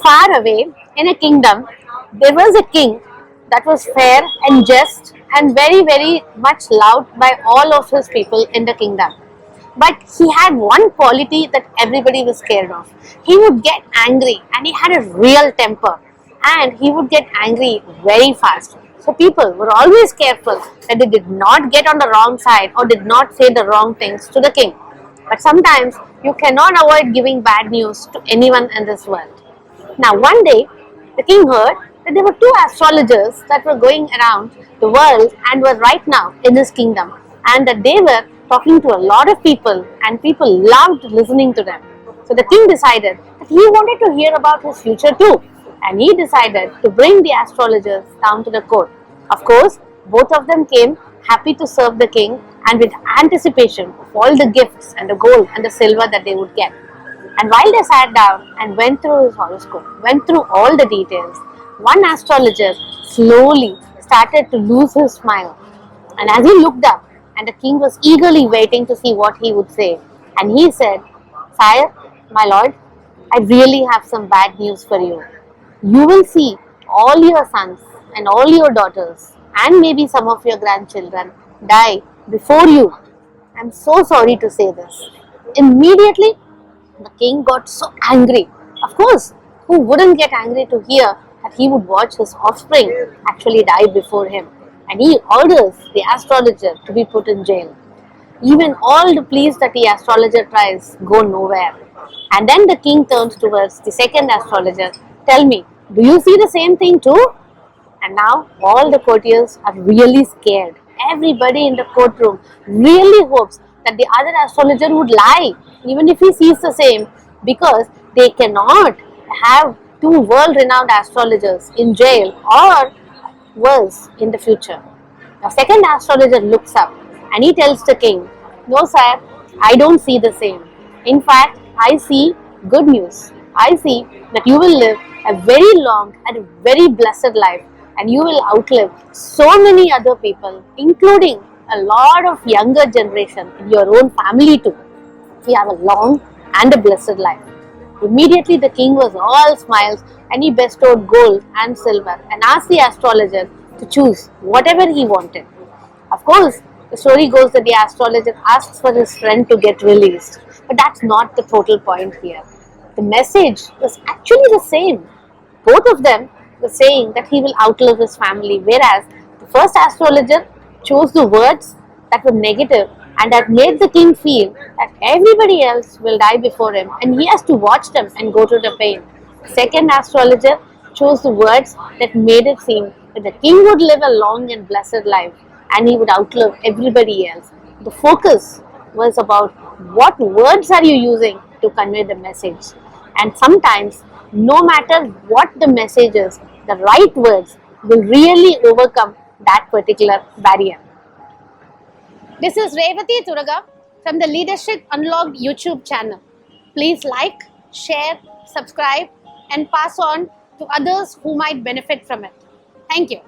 Far away in a kingdom, there was a king that was fair and just and very, very much loved by all of his people in the kingdom. But he had one quality that everybody was scared of. He would get angry and he had a real temper, and he would get angry very fast. So people were always careful that they did not get on the wrong side or did not say the wrong things to the king. But sometimes you cannot avoid giving bad news to anyone in this world. Now, one day, the king heard that there were two astrologers that were going around the world and were right now in his kingdom, and that they were talking to a lot of people, and people loved listening to them. So the king decided that he wanted to hear about his future too, and he decided to bring the astrologers down to the court. Of course, both of them came happy to serve the king and with anticipation of all the gifts and the gold and the silver that they would get. And while they sat down and went through his horoscope, went through all the details, one astrologer slowly started to lose his smile. And as he looked up, and the king was eagerly waiting to see what he would say, and he said, "Sire, my lord, I really have some bad news for you. You will see all your sons and all your daughters and maybe some of your grandchildren die before you. I'm so sorry to say this." Immediately, the king got so angry. Of course, who wouldn't get angry to hear that he would watch his offspring actually die before him? And he orders the astrologer to be put in jail. Even all the pleas that the astrologer tries go nowhere. And then the king turns towards the second astrologer. "Tell me, do you see the same thing too?" And now all the courtiers are really scared. Everybody in the courtroom really hopes that the other astrologer would lie, even if he sees the same, because they cannot have two world-renowned astrologers in jail or worse in the future. The second astrologer looks up and he tells the king, "No, sire, I don't see the same. In fact, I see good news. I see that you will live a very long and very blessed life, and you will outlive so many other people, including a lot of younger generation in your own family too. You have a long and a blessed life." Immediately the king was all smiles, and he bestowed gold and silver and asked the astrologer to choose whatever he wanted. Of course, the story goes that the astrologer asks for his friend to get released, but that's not the total point here. The message was actually the same. Both of them were saying that he will outlive his family, whereas the first astrologer chose the words that were negative and that made the king feel that everybody else will die before him and he has to watch them and go through the pain. The second astrologer chose the words that made it seem that the king would live a long and blessed life and he would outlive everybody else. The focus was about what words are you using to convey the message. And sometimes, no matter what the message is, the right words will really overcome that particular barrier. This is Revati Turaga from the Leadership Unlocked YouTube channel. Please like, share, subscribe and pass on to others who might benefit from it. Thank you.